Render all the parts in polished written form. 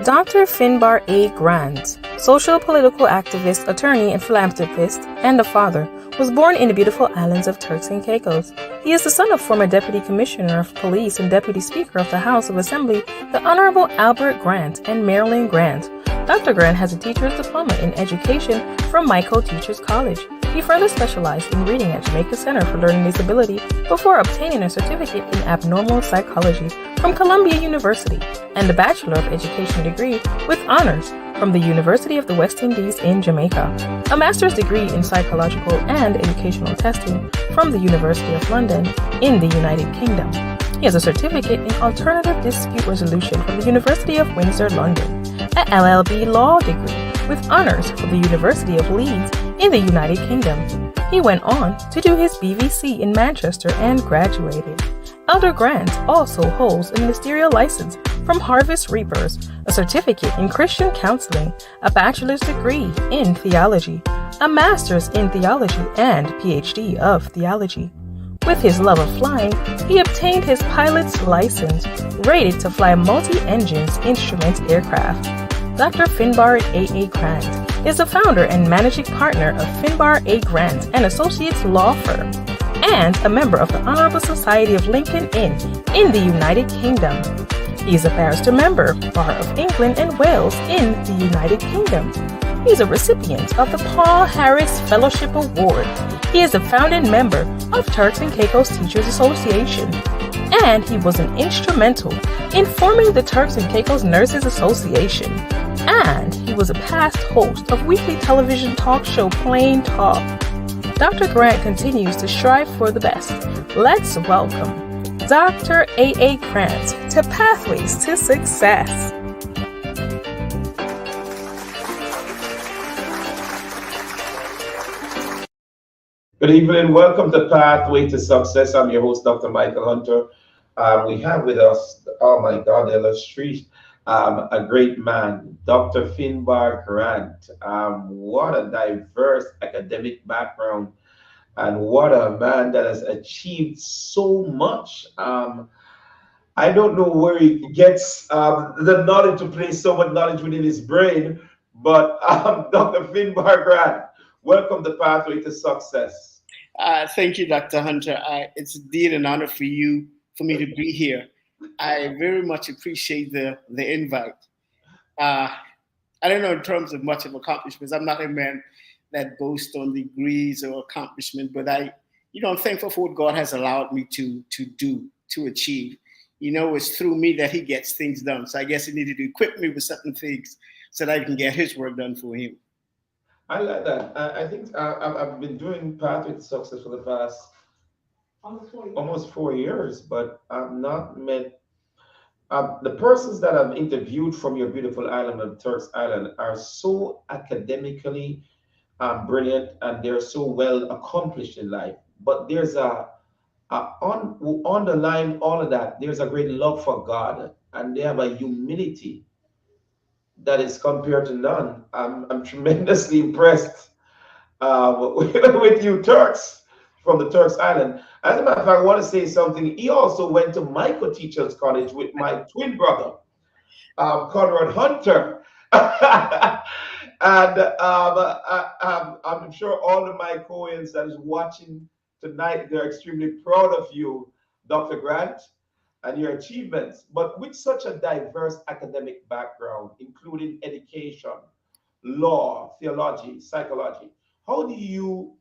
Dr. Finbar A. Grant, social political activist, attorney, and philanthropist, and a father, was born in the beautiful islands of Turks and Caicos. He is the son of former Deputy Commissioner of Police and Deputy Speaker of the House of Assembly, the Honorable Albert Grant and Marilyn Grant. Dr. Grant has a teacher's diploma in education from Michael Teachers College. He further specialized in reading at Jamaica Center for Learning Disability before obtaining a certificate in abnormal psychology from Columbia University and a Bachelor of Education degree with honors from the University of the West Indies in Jamaica, a master's degree in psychological and educational testing from the University of London in the United Kingdom. He has a certificate in alternative dispute resolution from the University of Windsor, London, an LLB law degree with honors from the University of Leeds in the United Kingdom. He went on to do his BVc in Manchester and graduated. Elder Grant also holds a ministerial license from Harvest Reapers, a certificate in Christian counseling, a bachelor's degree in theology, a master's in theology, and PhD of theology. With his love of flying, he obtained his pilot's license, rated to fly multi-engines instrument aircraft. Dr. Finbar A. Grant is the founder and managing partner of Finbar A. Grant and Associates law firm, and a member of the Honorable Society of Lincoln Inn in the United Kingdom. He is a barrister member, Bar of England and Wales in the United Kingdom. He is a recipient of the Paul Harris Fellowship Award. He is a founding member of Turks and Caicos Teachers Association, and he was an instrumental in forming the Turks and Caicos Nurses Association. And he was a past host of weekly television talk show Plain Talk. Dr. Grant continues to strive for the best. Let's welcome Dr. A. Grant to Pathways to Success. Good evening. Welcome to Pathway to Success. I'm your host, Dr. Michael Hunter. We have with us, oh my God, the illustrious, a great man, Dr. Finbar Grant. What a diverse academic background, and what a man that has achieved so much. I don't know where he gets the knowledge to place so much knowledge within his brain, but Dr. Finbar Grant, welcome to Pathway to Success. Thank you, Dr. Hunter. It's indeed an honor for me to be here. I very much appreciate the invite. I don't know in terms of much of accomplishments. I'm not a man that boasts on degrees or accomplishment, but I'm thankful for what God has allowed me to achieve. It's through me that He gets things done. So I guess He needed to equip me with certain things so that I can get His work done for Him. I like that. I think I've been doing Pathway to Success for the past almost 4 years, but I've not met the persons that I've interviewed from your beautiful island of Turks Island are so academically brilliant, and they're so well accomplished in life. But there's underlying all of that, there's a great love for God, and they have a humility that is compared to none. I'm tremendously impressed with you Turks from the Turks Island. As a matter of fact, I want to say something. He also went to Michael Teachers College with my twin brother, Conrad Hunter. And I'm sure all of my Coens that is watching tonight, they're extremely proud of you, Dr. Grant, and your achievements. But with such a diverse academic background, including education, law, theology, psychology, how do you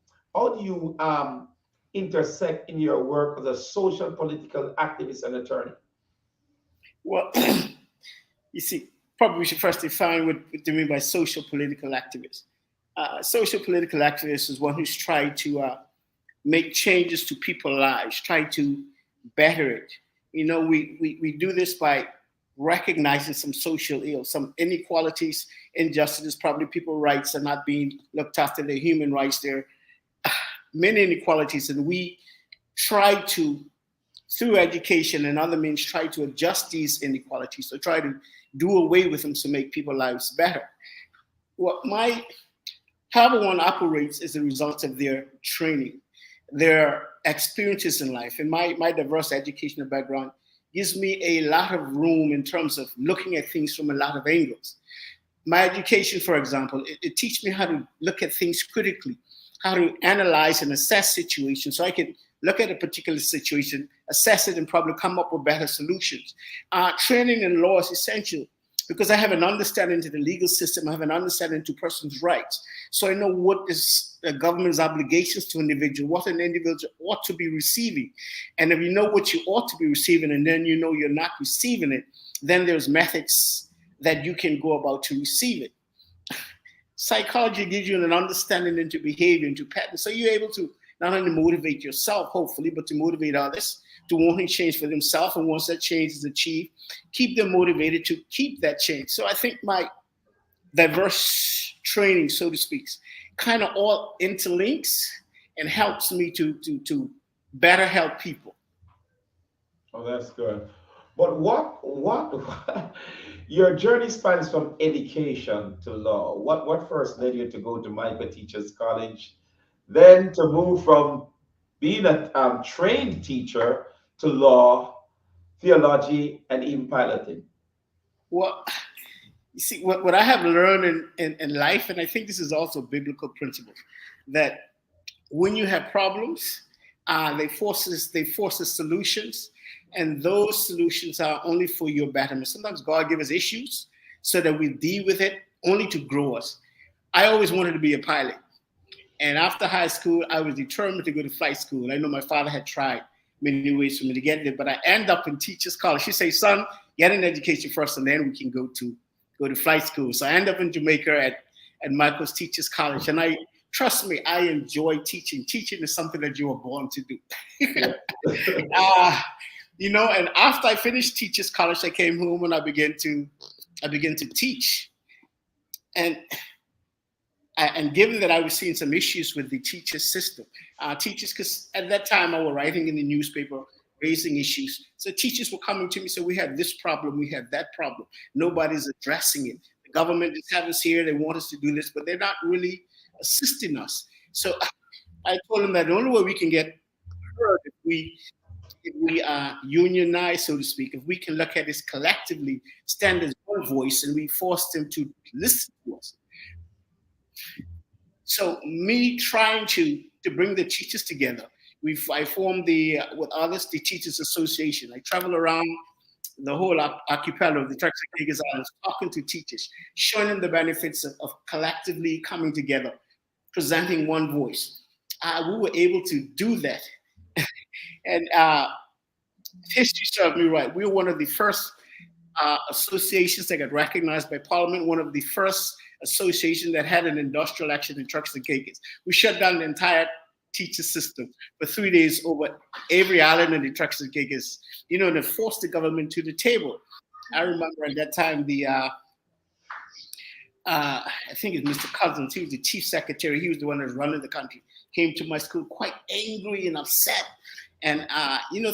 intersect in your work as a social political activist and attorney? Well, you see, probably we should first define what do you mean by social political activist. Social political activist is one who's tried to make changes to people's lives, try to better it. We do this by recognizing some social ills, some inequalities, injustices, probably people's rights are not being looked after, their human rights, there are many inequalities, and we try to, through education and other means, try to adjust these inequalities, so try to do away with them to make people's lives better. However one operates is a result of their training, their experiences in life. And my diverse educational background gives me a lot of room in terms of looking at things from a lot of angles. My education, for example, it teaches me how to look at things critically, how to analyze and assess situations, so I can look at a particular situation, assess it, and probably come up with better solutions. Training in law is essential because I have an understanding to the legal system, I have an understanding to person's rights. So I know what is the government's obligations to an individual, what an individual ought to be receiving. And if you know what you ought to be receiving and then you know you're not receiving it, then there's methods that you can go about to receive it. Psychology gives you an understanding into behavior, into patterns. So you're able to not only motivate yourself, hopefully, but to motivate others to want to change for themselves. And once that change is achieved, keep them motivated to keep that change. So I think my diverse training, so to speak, kind of all interlinks and helps me to better help people. Oh, that's good. But what your journey spans from education to law. What first led you to go to Micah Teachers College, then to move from being a trained teacher to law, theology, and even piloting? Well, you see, what I have learned in life, and I think this is also a biblical principle, that when you have problems, they force solutions, and those solutions are only for your betterment. Sometimes God gives us issues so that we deal with it only to grow us. I always wanted to be a pilot. And after high school, I was determined to go to flight school. I know my father had tried many ways for me to get there, but I end up in teachers college. She said, son, get an education first, and then we can go to flight school. So I end up in Jamaica at Michael's Teachers College. And trust me, I enjoy teaching. Teaching is something that you were born to do. And after I finished Teachers College, I came home and I began to teach. And given that I was seeing some issues with the teacher system, teachers, because at that time I was writing in the newspaper, raising issues. So teachers were coming to me, so we have this problem, we have that problem. Nobody's addressing it. The government just have us here, they want us to do this, but they're not really assisting us. So I told them that the only way we can get heard if we unionize, so to speak, if we can look at this collectively, stand as one voice, and we force them to listen to us. So me trying to bring the teachers together, I formed with others the Teachers Association. I travel around the whole archipelago of the Turks and Caicos Islands, talking to teachers, showing them the benefits of collectively coming together, presenting one voice. We were able to do that, and history served me right. We were one of the first associations that got recognized by Parliament, one of the first associations that had an industrial action in Turks and Caicos. We shut down the entire teacher system for 3 days over every island in the Turks and Caicos, and it forced the government to the table. I remember at that time I think it's Mr. Cousins, he was the chief secretary, he was the one that was running the country, came to my school quite angry and upset. And,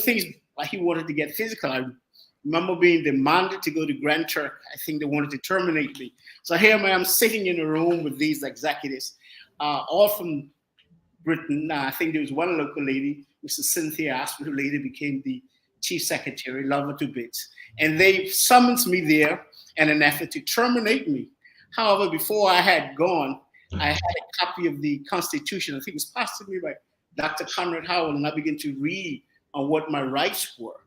things like he wanted to get physical. I remember being demanded to go to Grand Turk. I think they wanted to terminate me. So here I am sitting in a room with these executives, all from Britain. I think there was one local lady, Mrs. Cynthia Asper, who later became the chief secretary, love her to bits. And they summoned me there in an effort to terminate me. However, before I had gone, I had a copy of the Constitution. I think it was passed to me by Dr. Conrad Howell, and I began to read on what my rights were.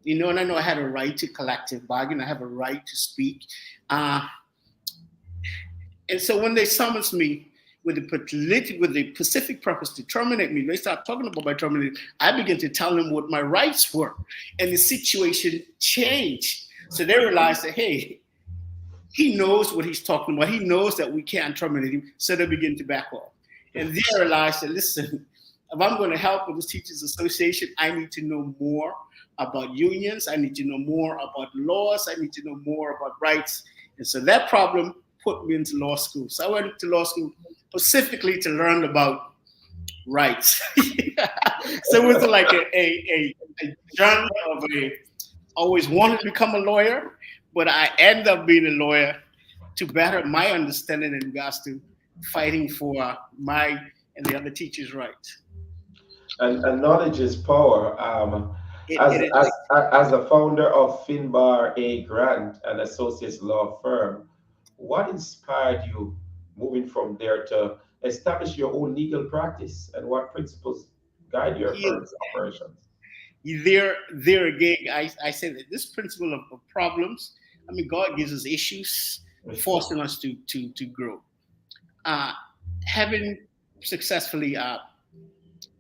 And I know I had a right to collective bargain. I have a right to speak. And so when they summoned me with the specific purpose to terminate me, they start talking about my termination. I began to tell them what my rights were, and the situation changed. So they realized that, hey, he knows what he's talking about. He knows that we can't terminate him. So they begin to back off. And they realized that, listen, if I'm going to help with this Teachers Association, I need to know more about unions. I need to know more about laws. I need to know more about rights. And so that problem put me into law school. So I went to law school specifically to learn about rights. So it was like a journey of always wanted to become a lawyer, but I ended up being a lawyer to better my understanding in regards to fighting for my and the other teachers' rights. And knowledge is power. As, it as, as a founder of Finbar A Grant, an associates law firm, what inspired you moving from there to establish your own legal practice, and what principles guide your is firm's operations? there again, I say that this principle of problems, I mean, God gives us issues, forcing us to grow. Uh, Having successfully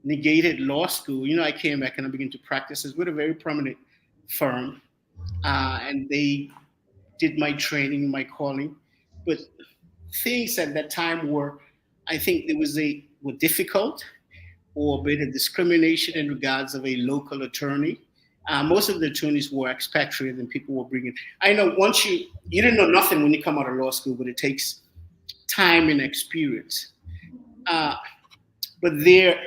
negated law school, I came back and I began to practice as with a very prominent firm, and they did my training, my calling, but things at that time were, I think, were difficult or a bit of discrimination in regards of a local attorney. Most of the attorneys were expatriate and people were bringing. I know once you didn't know nothing when you come out of law school, but it takes time and experience. Uh, but there,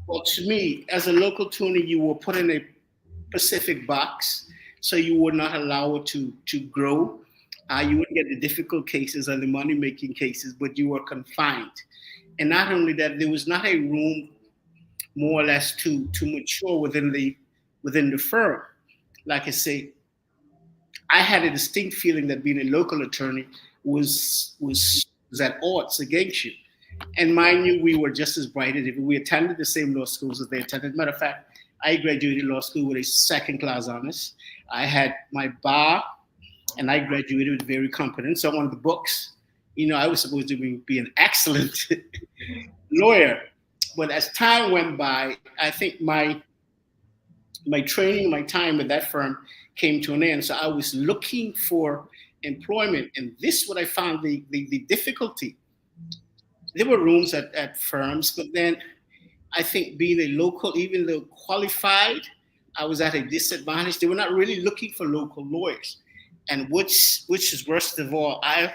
well, to me, as a local attorney, you were put in a specific box, so you were not allowed to grow. You wouldn't get the difficult cases or the money making cases, but you were confined. And not only that, there was not a room more or less to mature within the firm. Like I say, I had a distinct feeling that being a local attorney was at odds against you. And mind you, we were just as bright as if we attended the same law schools as they attended. Matter of fact, I graduated law school with a second class honors. I had my bar, and I graduated with very competent. So on the books, I was supposed to be an excellent lawyer. But as time went by, I think my training, my time with that firm came to an end. So I was looking for employment, and this what I found the difficulty. There were rooms at firms, but then I think being a local, even though qualified, I was at a disadvantage. They were not really looking for local lawyers, and which is worst of all, I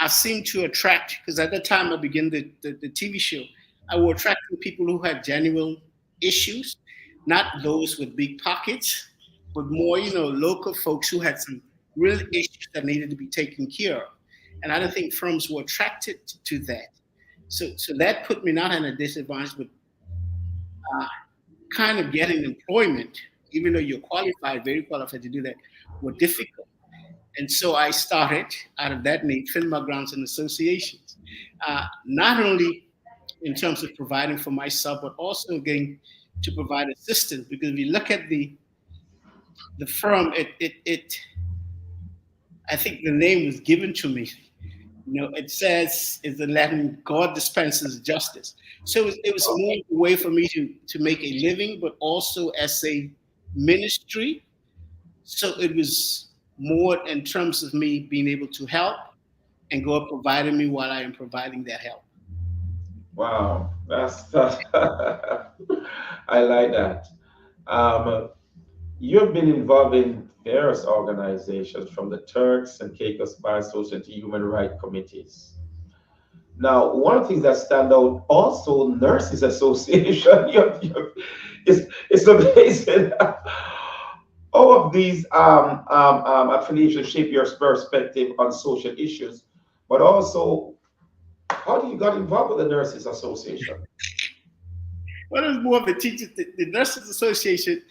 seemed to attract, because at the time I began the TV show, I was attracting people who had genuine issues, not those with big pockets, but more, local folks who had some real issues that needed to be taken care of. And I don't think firms were attracted to that. So that put me not in a disadvantage, but uh, kind of getting employment, even though you're qualified, very qualified to do that, were difficult. And so I started out of that need, Finbar Grants and Associations, not only in terms of providing for myself, but also again to provide assistance. Because if you look at the firm, it I think the name was given to me. It says it's the Latin God dispenses justice. So it was more a way for me to make a living, but also as a ministry. So it was more in terms of me being able to help and God providing me while I am providing that help. Wow, that's I like that. Um, you've been involved in various organizations, from the Turks and Caicos Bar Association to human rights committees. Now, one of the things that stand out also, Nurses Association. It's amazing. All of these affiliations shape your perspective on social issues, but also, how do you got involved with the Nurses Association? Well, it was more of the teachers, the Nurses Association.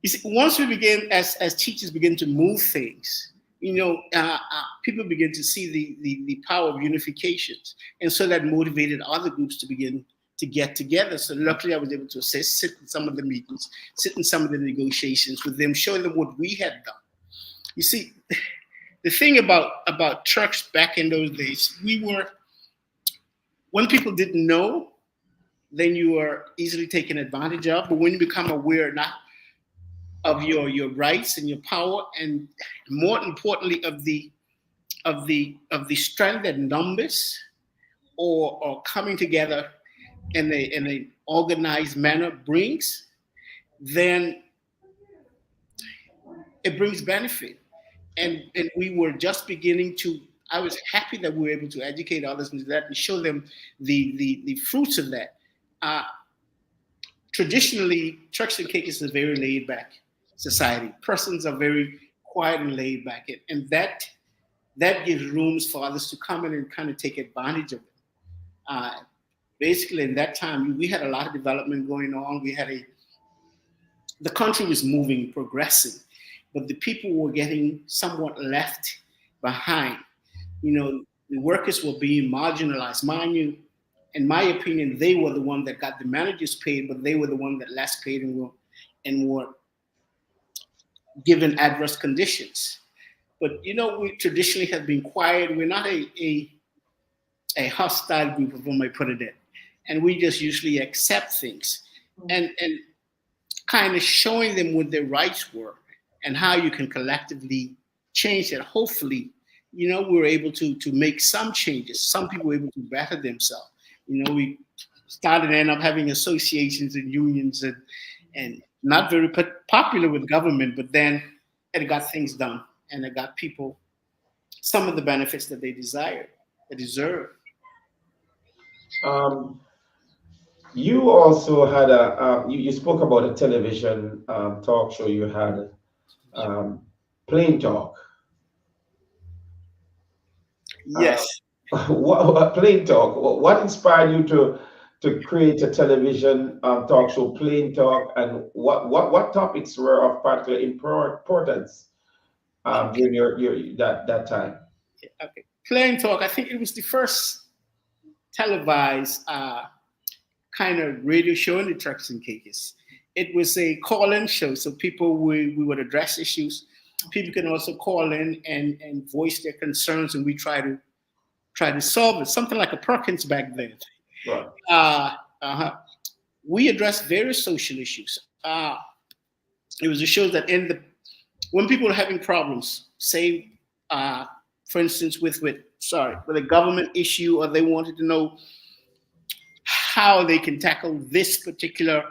You see, once we begin, as teachers begin to move things, people begin to see the power of unifications, and so that motivated other groups to begin to get together. So luckily, I was able to assist, sit in some of the meetings, sit in some of the negotiations with them, showing them what we had done. You see, the thing about church back in those days, when people didn't know, then you were easily taken advantage of. But when you become aware not of your rights and your power, and more importantly of the strength that numbers or coming together in a organized manner brings, then it brings benefit. And we were just beginning to. I was happy that we were able to educate others into that and show them the fruits of that. Uh, Traditionally, Turks and Caicos is a very laid back society. Persons are very quiet and laid back, and that gives rooms for others to come in and kind of take advantage of it. Uh, Basically, in that time, we had a lot of development going on. We had the country was moving, progressing, but the people were getting somewhat left behind. The workers were being marginalized. Mind you, in my opinion, they were the one that got the managers paid, but they were the one that less paid and were given adverse conditions. But we traditionally have been quiet. We're not a hostile group, if I might put it in, and we just usually accept things and kind of showing them what their rights were and how you can collectively change it. Hopefully, we're able to make some changes. Some people were able to better themselves. We started to end up having associations and unions and not very popular with government, but then it got things done and it got people some of the benefits that they desire, they deserve. You also had you spoke about a television talk show you had, Plain Talk. Yes. What Plain Talk? What inspired you to create a television talk show, Plain Talk, and what topics were of particular importance during your that time? Okay. Plain Talk. I think it was the first televised kind of radio show in the Turks and Caicos. It was a call-in show, so people we would address issues. People can also call in and voice their concerns, and we try to solve it. Something like a Perkins back then. Right. We addressed various social issues. It was a show that when people are having problems, say, for instance, with a government issue, or they wanted to know how they can tackle this particular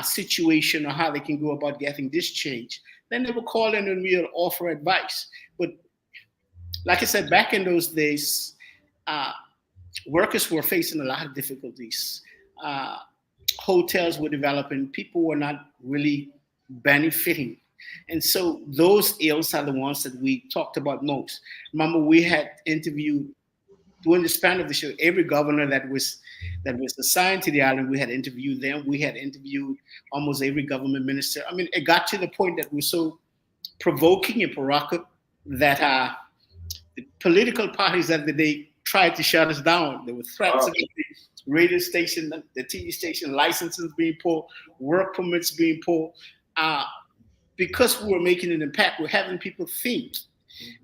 situation or how they can go about getting this change, then they would call in and we'll offer advice. But like I said, back in those days, workers were facing a lot of difficulties. Hotels were developing, people were not really benefiting. And so those ills are the ones that we talked about most. Remember, we had interviewed, during the span of the show, every governor that was assigned to the island. We had interviewed them. We had interviewed almost every government minister. I mean, it got to the point that we're so provoking and provocative that the political parties of the day tried to shut us down. There were threats of the radio station, the TV station licenses being pulled, work permits being pulled. Because we were making an impact, we're having people think,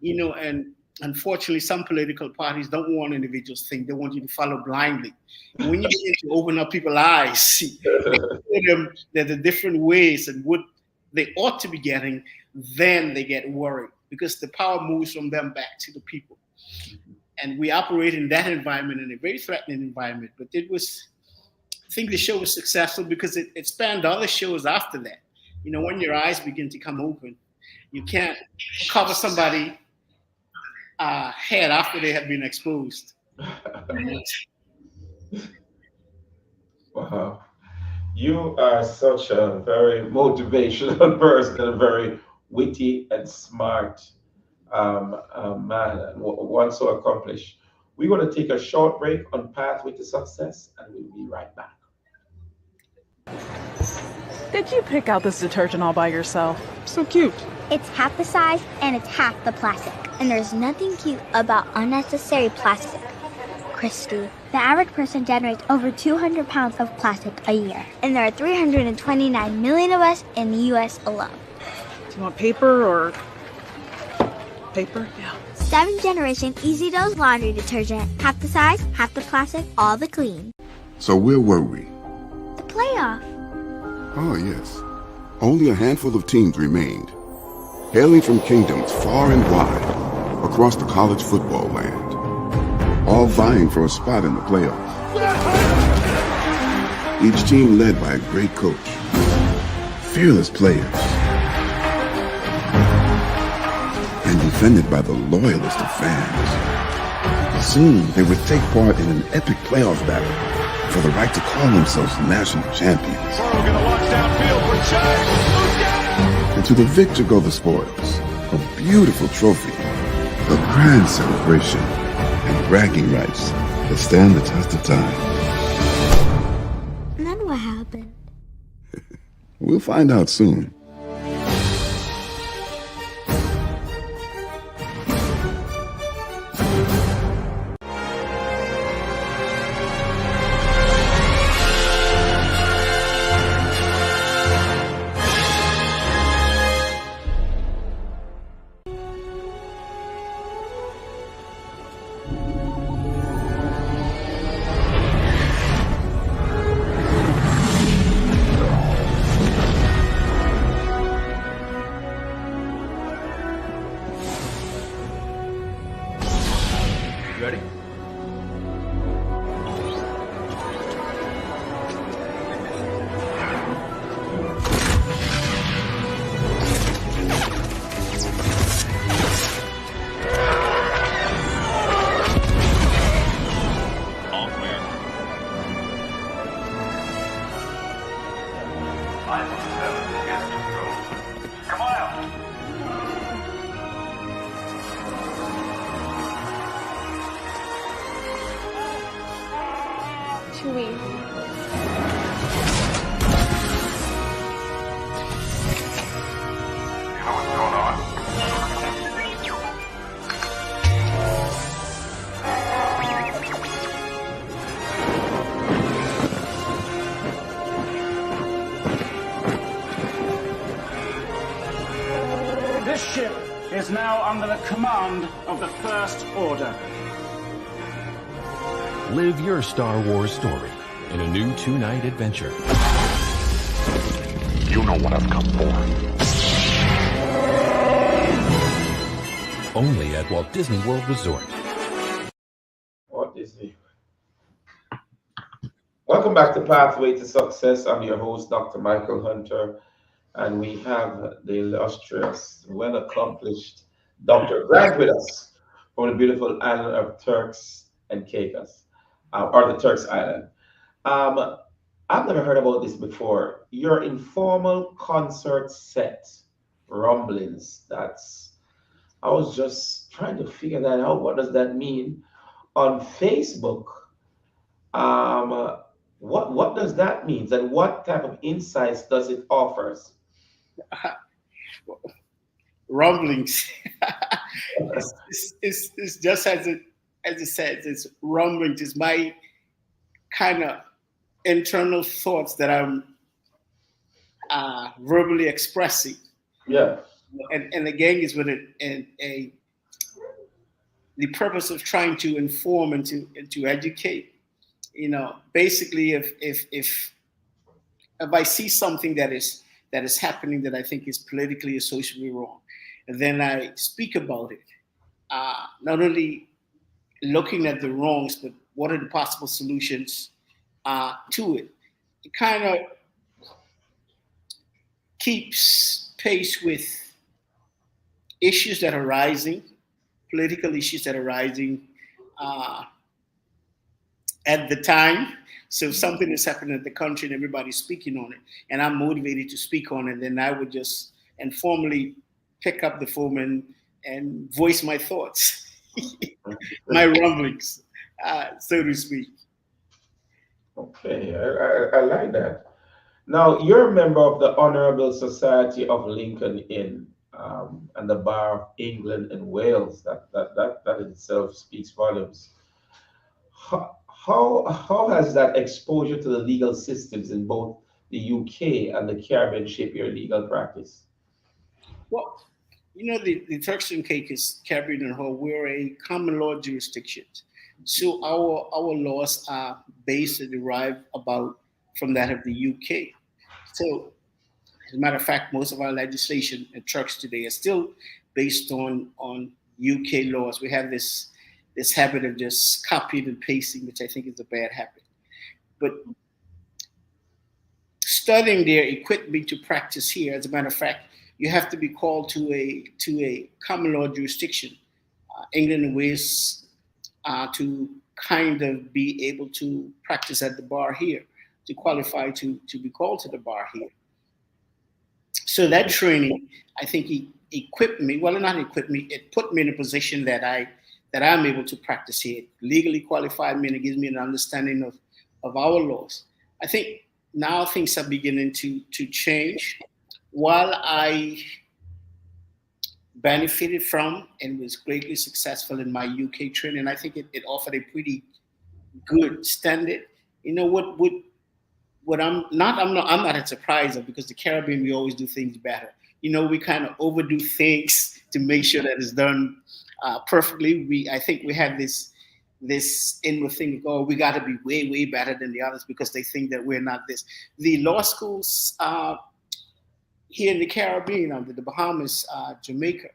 and unfortunately, some political parties don't want individuals to think. They want you to follow blindly. And when you begin to open up people's eyes, show them that the different ways and what they ought to be getting, then they get worried because the power moves from them back to the people. And we operate in that environment, in a very threatening environment. But I think the show was successful because it spanned other shows after that. When your eyes begin to come open, you can't cover somebody's head after they have been exposed. Wow. You are such a very motivational person, and a very witty and smart man, and one so accomplished. We're going to take a short break on Pathway to Success, and we'll be right back. Did you pick out this detergent all by yourself? So cute. It's half the size and it's half the plastic. And there's nothing cute about unnecessary plastic. Christy, the average person generates over 200 pounds of plastic a year. And there are 329 million of us in the US alone. Do you want paper or paper? Yeah. 7th generation Easy Dose laundry detergent. Half the size, half the plastic, all the clean. So where were we? The playoff. Oh, yes. Only a handful of teams remained, hailing from kingdoms far and wide across the college football land, all vying for a spot in the playoffs. Each team led by a great coach, fearless players, and defended by the loyalist of fans. Soon, they would take part in an epic playoff battle for the right to call themselves national champions. And to the victor go the spoils, a beautiful trophy, a grand celebration, and bragging rights that stand the test of time. And then what happened? We'll find out soon. Ready? All clear. Come on out. Chewie. You know what's going on? This ship is now under the command of the First Order. Live your Star Wars story in a new 2-night adventure. You know what I've come for. Only at Walt Disney World Resort. Walt Disney. Welcome back to Pathway to Success. I'm your host, Dr. Michael Hunter, and we have the illustrious, well-accomplished Dr. Grant with us from the beautiful island of Turks and Caicos, or the Turks Island. I've never heard about this before. Your informal concert set, rumblings. I was just trying to figure that out. What does that mean? On Facebook, what does that mean? And what type of insights does it offers? Rumblings. It's just as it says, it's rumblings. It's my kind of internal thoughts that I'm verbally expressing. Yeah. And again, is with the purpose of trying to inform and to educate. You know, basically, if I see something that is happening that I think is politically or socially wrong, and then I speak about it, not only looking at the wrongs, but what are the possible solutions to it. It kind of keeps pace with issues that are rising, political issues that are rising at the time. So if something is happening in the country and everybody's speaking on it, and I'm motivated to speak on it, then I would just informally pick up the phone and voice my thoughts, my rumblings, so to speak. Okay, I like that. Now, you're a member of the Honorable Society of Lincoln Inn and the Bar of England and Wales. That in itself speaks volumes. How has that exposure to the legal systems in both the UK and the Caribbean shape your legal practice? Well, you know, the Turks and Caicos, Caribbean and whole, we're a common law jurisdiction. So our laws are based and derived from that of the UK. So, as a matter of fact, most of our legislation in Turks today is still based on UK laws. We have this habit of just copying and pasting, which I think is a bad habit. But studying there equipped me to practice here. As a matter of fact, you have to be called to a common law jurisdiction, England and Wales, to kind of be able to practice at the bar here, to qualify to be called to the bar here. So that training, I think, equipped me. Well, not equipped me. It put me in a position that I'm able to practice here. Legally qualified me, and it gives me an understanding of our laws. I think now things are beginning to change. While I benefited from and was greatly successful in my UK training, I think it offered a pretty good standard. You know what I'm not surprised of, because the Caribbean, we always do things better. You know, we kind of overdo things to make sure that it's done perfectly. I think we have this inward thing, oh, we got to be way better than the others because they think that we're not this. The law schools here in the Caribbean, under the Bahamas, Jamaica,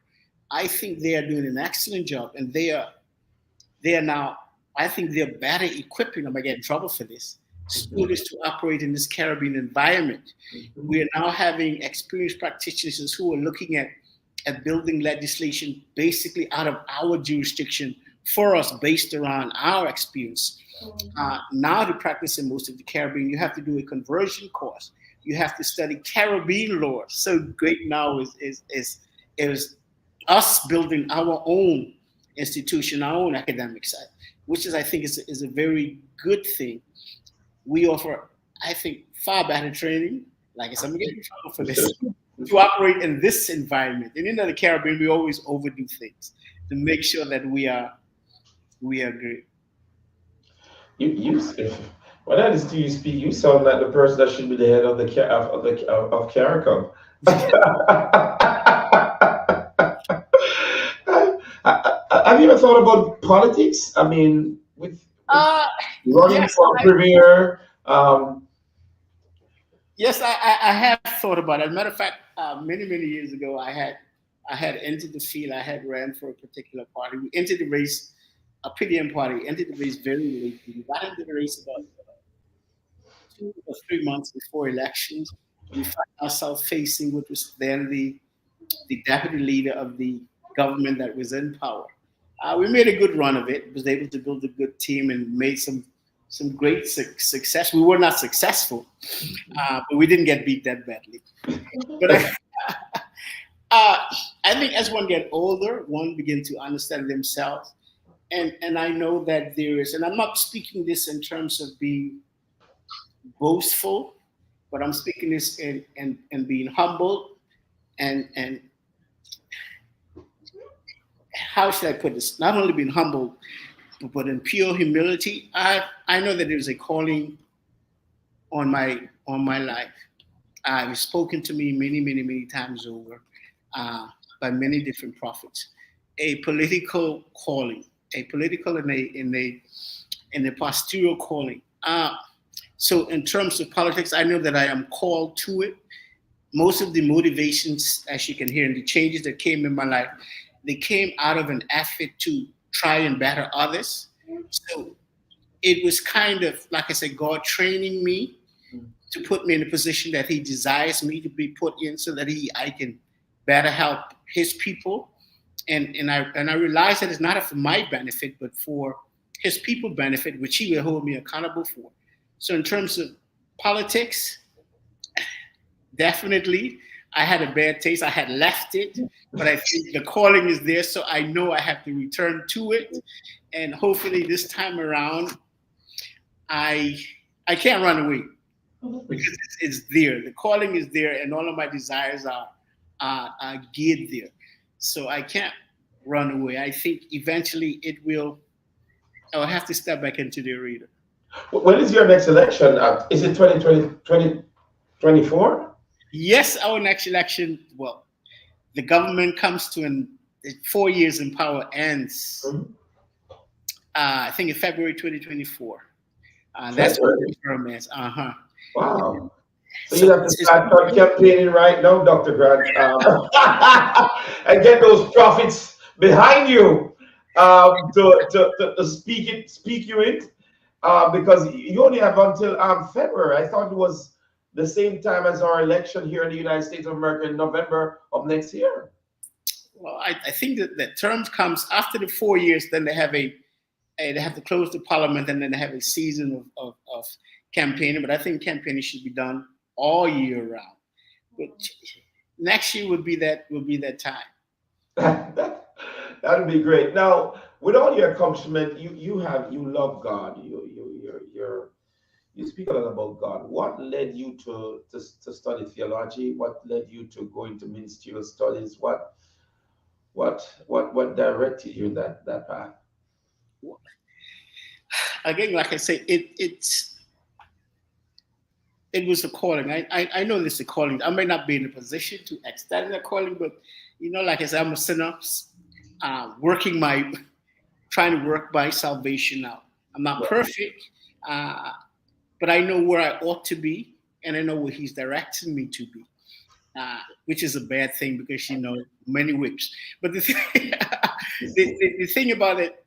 I think they are doing an excellent job, and they are now, I think they're better equipping, I'm gonna get in trouble for this, students to operate in this Caribbean environment. We are now having experienced practitioners who are looking at building legislation basically out of our jurisdiction for us based around our experience. Now to practice in most of the Caribbean, you have to do a conversion course. You have to study Caribbean law. So great now is us building our own institution, our own academic side, which is, I think, is a very good thing. We offer, I think, far better training. Like I said, I'm getting in trouble for this, to operate in this environment. And in the Caribbean, we always overdo things to make sure that we are great. When I listen to you speak, you sound like the person that should be the head of of CARICOM. Have you ever thought about politics? I mean, with running Yes, for premier. Yes, I have thought about it. As a matter of fact, many years ago, I had entered the field. I had ran for a particular party. We entered the race, a PDM party, entered the race very late. We got into the race about 2 or 3 months before elections. We found ourselves facing what was then the deputy leader of the government that was in power. We made a good run of it, was able to build a good team and made some great success. We were not successful, but we didn't get beat that badly. But I think as one gets older, one begins to understand themselves. And I know that there is, and I'm not speaking this in terms of being boastful, but I'm speaking this in being humble and how should I put this? Not only being humble, but in pure humility. I know that there's a calling on my life. It's spoken to me many times over by many different prophets. A political calling, a political and a pastoral calling. So in terms of politics, I know that I am called to it. Most of the motivations, as you can hear, and the changes that came in my life, they came out of an effort to try and better others. So it was kind of, like I said, God training me to put me in a position that He desires me to be put in, so that I can better help His people. And I realized that it's not for my benefit, but for His people benefit, which He will hold me accountable for. So in terms of politics, definitely, I had a bad taste. I had left it, but I think the calling is there, so I know I have to return to it. And hopefully this time around, I can't run away because it's there. The calling is there, and all of my desires are geared there. So I can't run away. I think eventually I'll have to step back into the arena. When is your next election? Is it 2024? Yes, our next election, well, the government comes to 4 years in power ends, I think in February 2024. That's what the term is. Wow. So you have to start campaigning right now, Dr. Grant, and get those profits behind you to speak you in, because you only have until February. I thought it was the same time as our election here in the United States of America in November of next year. Well, I think that the term comes after the 4 years. Then they have they have to close the parliament, and then they have a season of campaigning. But I think campaigning should be done all year round. But next year would be that time. That would be great. Now, with all your accomplishment, you love God. You speak a lot about God. What led you to study theology? What led you to go into ministerial studies? What directed you in that path? Again, like I say, it was a calling. I know this is a calling. I may not be in a position to extend a calling, but like I said, I'm a sinner, working my trying to work my salvation out. I'm not perfect, uh, but I know where I ought to be, and I know where He's directing me to be, which is a bad thing because many whips. But the thing about it,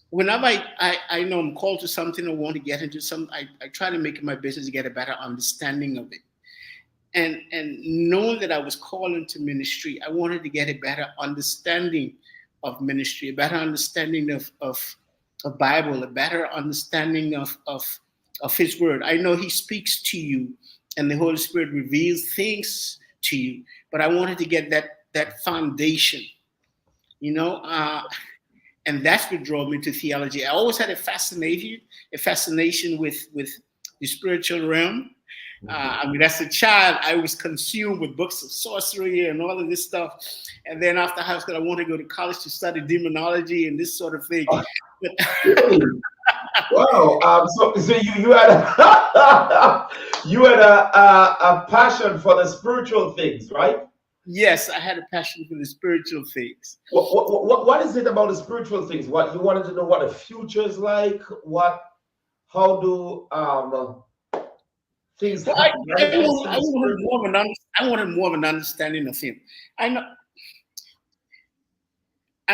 whenever I know I'm called to something or want to get into something, I try to make it my business to get a better understanding of it. And knowing that I was called into ministry, I wanted to get a better understanding of ministry, a better understanding of Bible, a better understanding of His Word. I know He speaks to you, and the Holy Spirit reveals things to you, but I wanted to get that foundation, and that's what drove me to theology. I always had a fascination with the spiritual realm. I mean, as a child, I was consumed with books of sorcery and all of this stuff. And then after high school, I wanted to go to college to study demonology and this sort of thing. Really? Wow. So you had you had a passion for the spiritual things, right? Yes, I had a passion for the spiritual things. What is it about the spiritual things? What you wanted to know what the future is like? How do things Well, happen? I wanted more of an understanding of Him. I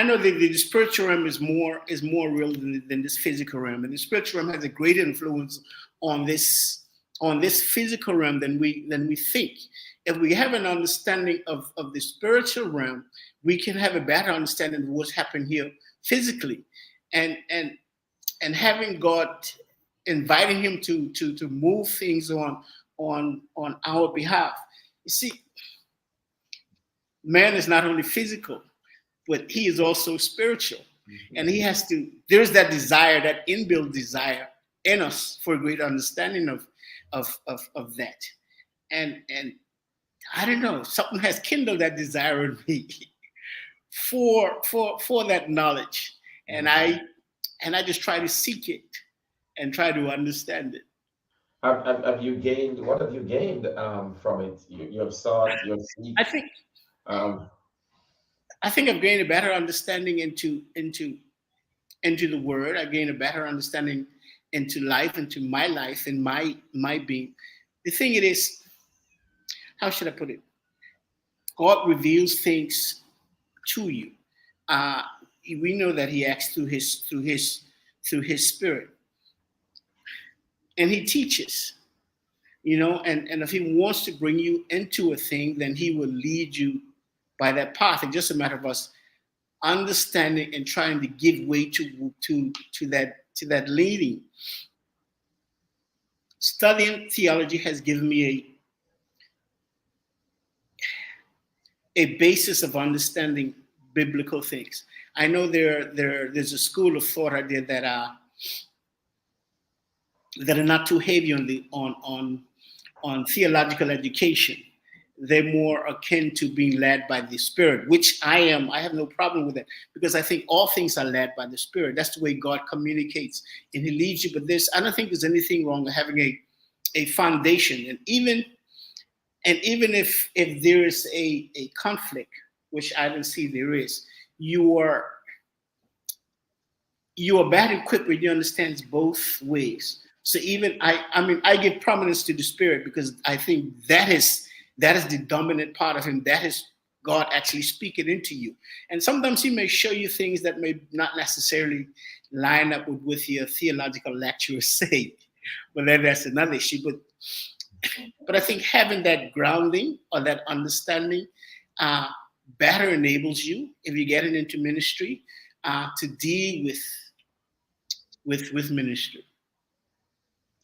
know that the spiritual realm is more real than this physical realm, and the spiritual realm has a greater influence on this physical realm than we think. If we have an understanding of the spiritual realm, we can have a better understanding of what's happening here physically, and having God, inviting Him to move things on our behalf. You see, man is not only physical, but he is also spiritual. And there's that desire, that inbuilt desire in us for a great understanding of that. And I don't know, something has kindled that desire in me for that knowledge. And I just try to seek it and try to understand it. Have you gained? What have you gained from it? You have sought, you have seek. Um, I think I've gained a better understanding into the Word. I gained a better understanding into life, into my life, and my being. The thing it is, how should I put it? God reveals things to you. We know that He acts through His Spirit, and He teaches. And if He wants to bring you into a thing, then He will lead you by that path. It's just a matter of us understanding and trying to give way to that leading. Studying theology has given me a basis of understanding biblical things. I know there's a school of thought out there that are not too heavy on theological education. They're more akin to being led by the Spirit, which I am. I have no problem with that because I think all things are led by the Spirit. That's the way God communicates and He leads you. But I don't think there's anything wrong with having a foundation. And even if there is a conflict, which I don't see there is, you are better equipped when you understand both ways. So even I give prominence to the Spirit because I think that is the dominant part of Him. That is God actually speaking into you. And sometimes He may show you things that may not necessarily line up with what your theological lecturers say. But then that's another issue. But I think having that grounding or that understanding better enables you, if you're getting into ministry, to deal with ministry.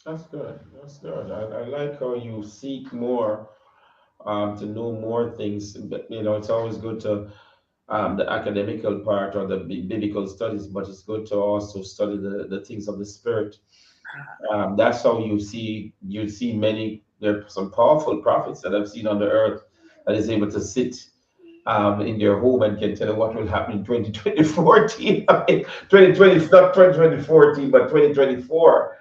That's good. That's good. I like how you seek more to know more things. But it's always good to the academical part or the biblical studies, but it's good to also study the things of the Spirit. That's how you see many. There are some powerful prophets that I've seen on the earth that is able to sit in their home and can tell you what will happen in 2014, 2020, not 2014, but 2024.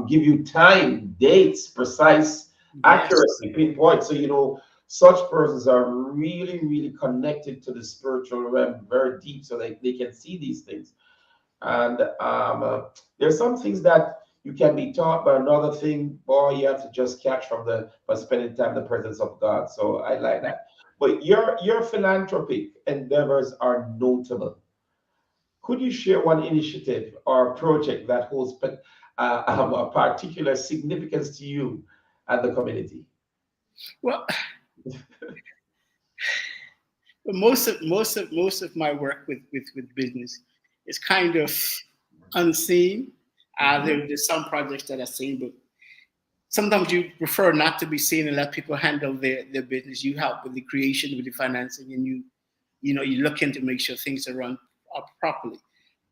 Give you time, dates, precise Yes. accuracy, pinpoint. So, such persons are really, really connected to the spiritual realm very deep so they can see these things. And there's some things that you can be taught, but another thing, boy, you have to just catch by spending time in the presence of God. So I like that. But your philanthropic endeavors are notable. Could you share one initiative or project that holds a particular significance to you and the community? Well, most of my work with business is kind of unseen. There's some projects that are seen, but sometimes you prefer not to be seen and let people handle their business. You help with the creation, with the financing, and you look in to make sure things are run up properly.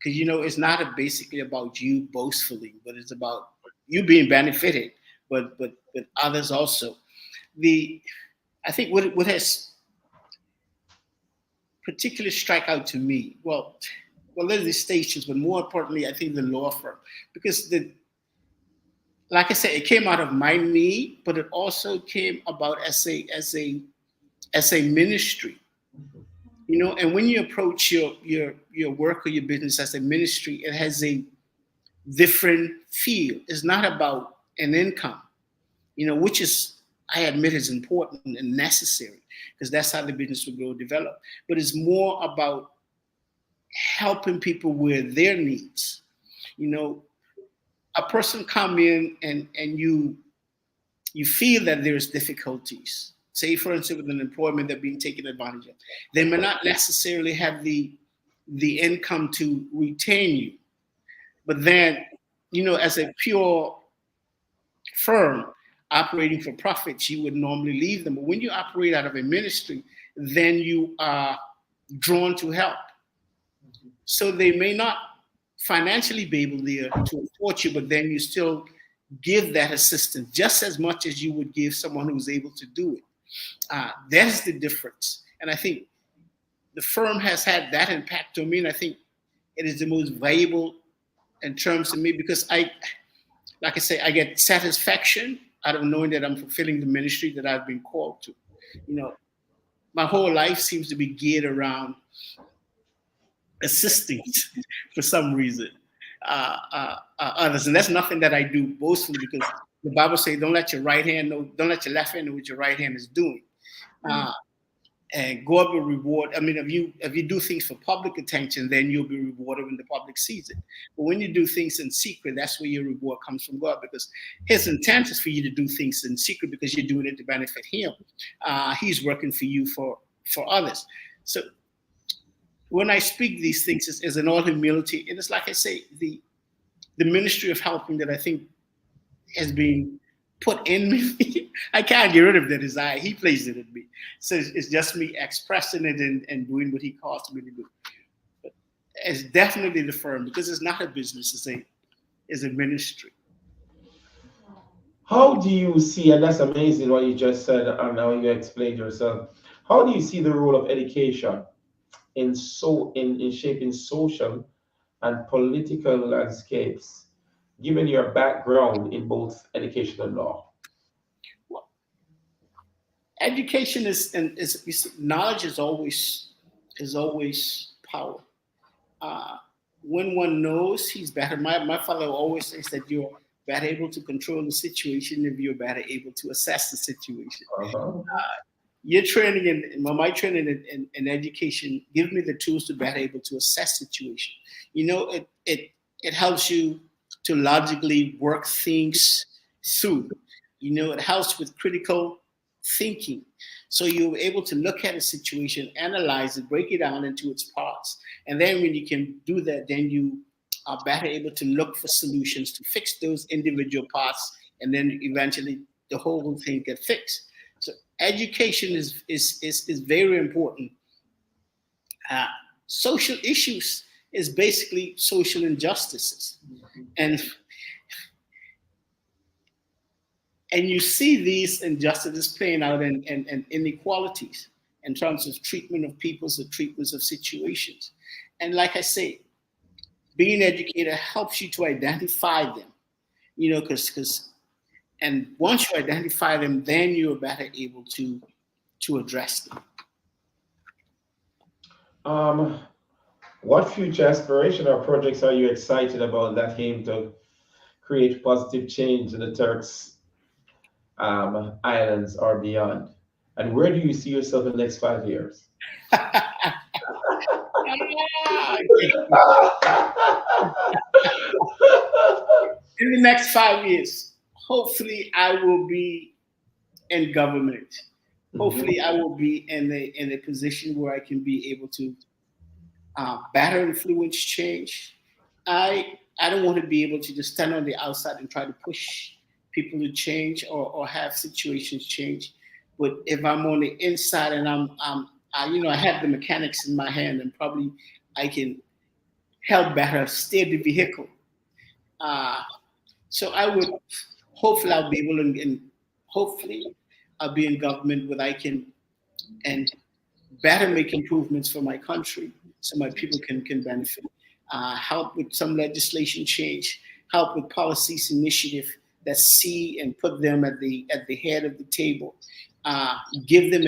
Because it's not basically about you boastfully, but it's about you being benefited, but others also. I think what has particularly strike out to me, there's the stations, but more importantly, I think the law firm, because like I said, it came out of my need, but it also came about as a ministry. And when you approach your work or your business as a ministry, it has a different feel. It's not about an income, which I admit is important and necessary because that's how the business will grow, develop. But it's more about helping people with their needs. A person come in and you feel that there's difficulties. Say, for instance, with an employment they're being taken advantage of. They may not necessarily have the income to retain you. But then, as a pure firm operating for profits, you would normally leave them. But when you operate out of a ministry, then you are drawn to help. So they may not financially be able to afford you, but then you still give that assistance just as much as you would give someone who's able to do it. That's the difference. And I think the firm has had that impact on me. And I think it is the most valuable in terms of me because like I say, I get satisfaction out of knowing that I'm fulfilling the ministry that I've been called to. My whole life seems to be geared around assisting for some reason others. And that's nothing that I do boastfully because the Bible says, don't let your left hand know what your right hand is doing. And God will reward. I mean, if you do things for public attention, then you'll be rewarded when the public sees it. But when you do things in secret, that's where your reward comes from God because his intent is for you to do things in secret because you're doing it to benefit him. He's working for you for others. So when I speak these things, it's in all humility. And it's like I say, the ministry of helping that I think has been put in me. I can't get rid of the desire. He placed it in me. So it's just me expressing it and doing what he calls me to do. But it's definitely the firm because it's not a business, it's a ministry. How do you see, and that's amazing what you just said and how you explained yourself. How do you see the role of education in shaping social and political landscapes, given your background in both education and law? Well, education is you see, knowledge is always power. When one knows, he's better. My father always says that you're better able to control the situation if you're better able to assess the situation. Your training and my training in education give me the tools to better able to assess situation. It helps you to logically work things through. It helps with critical thinking. So you're able to look at a situation, analyze it, break it down into its parts. And then when you can do that, then you are better able to look for solutions to fix those individual parts. And then eventually the whole thing gets fixed. So education is very important. Social issues is basically social injustices. And And you see these injustices playing out in inequalities in terms of treatment of peoples, the treatments of situations. And like I say, being an educator helps you to identify them, because and once you identify them, then you're better able to address them. What future aspiration or projects are you excited about that aim to create positive change in the Turks islands or beyond? And where do you see yourself in the next 5 years? In the next 5 years, hopefully I will be in government. Hopefully I will be in a position where I can be able to better influence change. I don't want to be able to just stand on the outside and try to push people to change or have situations change. But if I'm on the inside and I have the mechanics in my hand, and probably I can help better steer the vehicle. So I would hopefully I'll be able to, and hopefully I'll be in government where I can and better make improvements for my country so my people can benefit. Help with some legislation change, help with policies initiative that see and put them at the head of the table, give them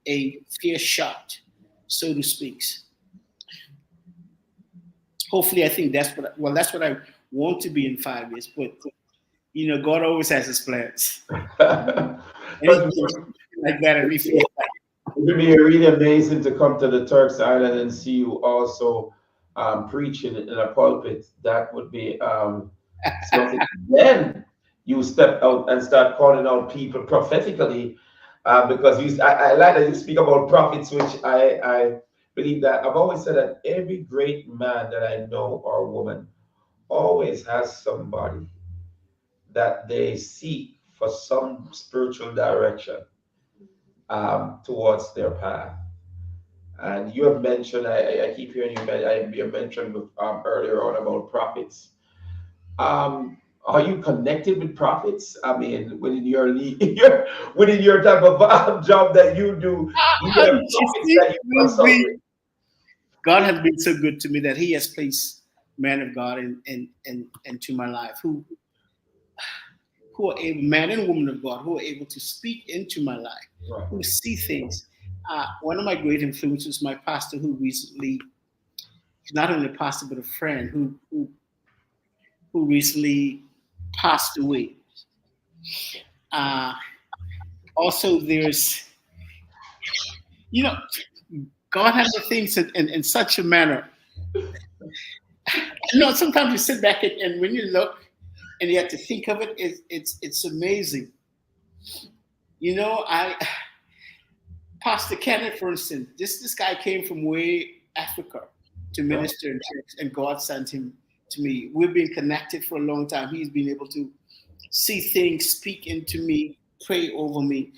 a fair shot, so to speak. Hopefully, I think that's what I want to be in 5 years. But God always has his plans. Like that, and we feel like it would be really amazing to come to the Turks Island and see you also preaching in a pulpit. That would be something. Then you step out and start calling out people prophetically, because I like that you speak about prophets, which I believe that I've always said that every great man that I know or woman always has somebody that they seek for some spiritual direction towards their path. And you have mentioned, I keep hearing you mentioned earlier on about prophets. Are you connected with prophets? I mean, within within your type of job that you do, you have prophets that you consult with. God has been so good to me that He has placed men of God into my life who are able, man and woman of God, who are able to speak into my life, Right. who see things. One of my great influences, my pastor, who recently, he's not only a pastor but a friend, who recently passed away. Also, there's, God has the things in such a manner. Sometimes you sit back and when you look and you have to think of it, it's amazing. Pastor Kenneth, for instance, this guy came from way Africa to minister in church, and God sent him to me. We've been connected for a long time. He's been able to see things, speak into me, pray over me.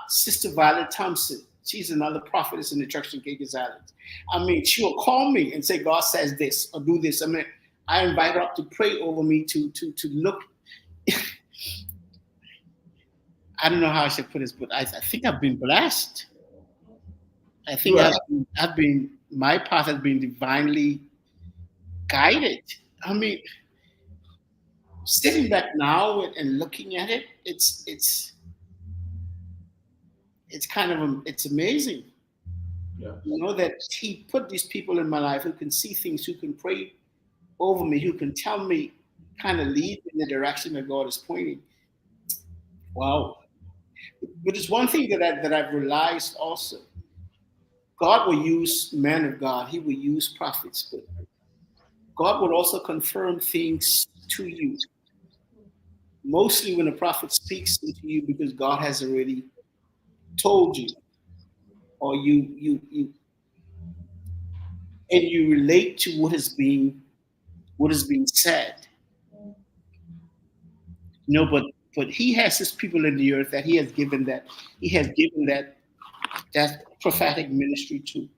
Sister Violet Thompson, she's another prophetess in the church in Caicos Islands. I mean, she will call me and say, God says this or do this. I mean, I invite her up to pray over me to look. I don't know how I should put this, but I think I've been blessed. I think my path has been divinely guided. I mean, sitting back now and looking at it, it's it's amazing. Yeah. That He put these people in my life who can see things, who can pray over me, who can tell me, kind of lead in the direction that God is pointing. Wow. But it's one thing that I've realized also. God will use men of God. He will use prophets, but God will also confirm things to you. Mostly when a prophet speaks to you because God has already told you, or you and you relate to what is being said. But He has His people in the earth that He has given that prophetic ministry to,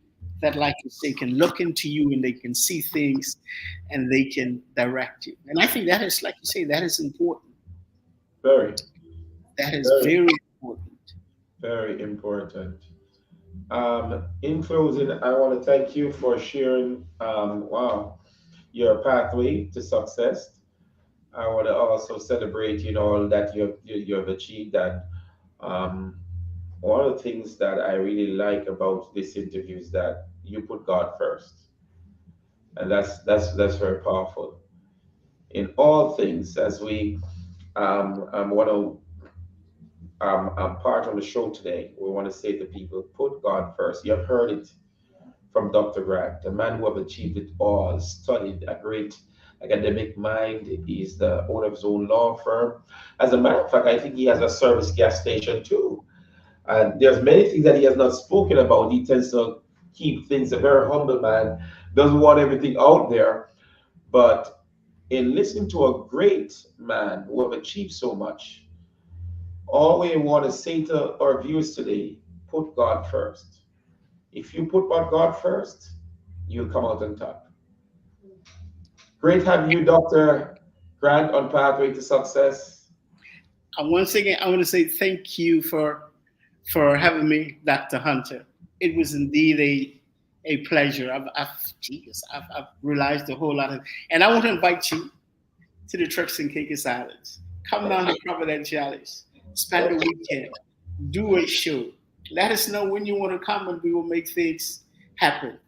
that, like you say, can look into you and they can see things and they can direct you. And I think that is, like you say, that is important. Very. That is very important. Very important. In closing, I want to thank you for sharing, wow, your pathway to success. I want to also celebrate, all that you have achieved. That um, one of the things that I really like about this interview is that you put God first, and that's very powerful in all things. As we want to part on the show today, we want to say to people, put God first. You have heard it from Dr. Grant, a man who have achieved it all, studied a great academic mind. He's the owner of his own law firm. As a matter of fact, I think he has a service gas station too. And there's many things that he has not spoken about. He tends to keep things a very humble man, doesn't want everything out there. But in listening to a great man who have achieved so much, all we want to say to our viewers today, put God first. If you put God first, you'll come out on top. Great having you, Dr. Grant, on Pathway to Success. Once again, I want to say thank you for having me, Dr. Hunter. It was indeed a pleasure. I've realized a whole lot of, and I want to invite you to the Turks and Caicos Islands. Come down to Providenciales, spend the weekend, do a show. Let us know when you want to come, and we will make things happen.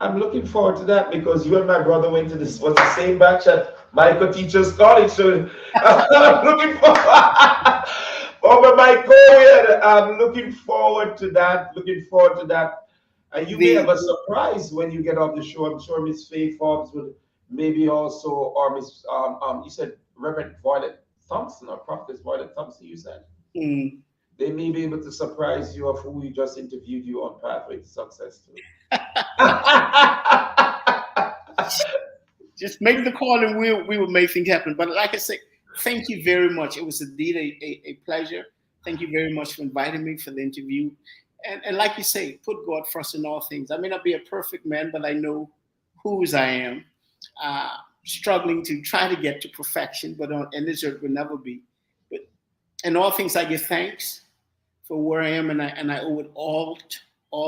I'm looking forward to that because you and my brother went to was the same batch at Michael Teachers College. So I'm looking for my co-ed. I'm looking forward to that. And you may have a surprise when you get off the show. I'm sure Miss Faye Forbes would maybe also, or Miss you said Reverend Violet Thompson or Prophetess Violet Thompson, you said. Mm. They may be able to surprise you of who we just interviewed you on Pathway to Success too. Just make the call and we will make things happen. But like I said, thank you very much. It was indeed a pleasure. Thank you very much for inviting me for the interview. And like you say, put God first in all things. I may not be a perfect man, but I know whose I am. Struggling to try to get to perfection, but and this earth will never be. But in all things, I give thanks for where I am, and I owe it all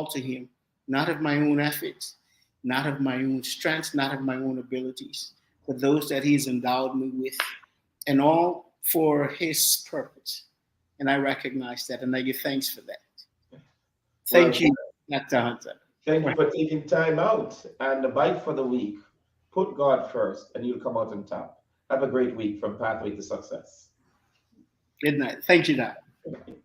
to Him, not of my own efforts, not of my own strengths, not of my own abilities, but those that He's endowed me with, and all for His purpose. And I recognize that, and I give thanks for that. Thank you, Dr. Hunter. Thank you for taking time out. And the bite for the week, put God first, and you'll come out on top. Have a great week from Pathway to Success. Good night. Thank you, Doc. Good night.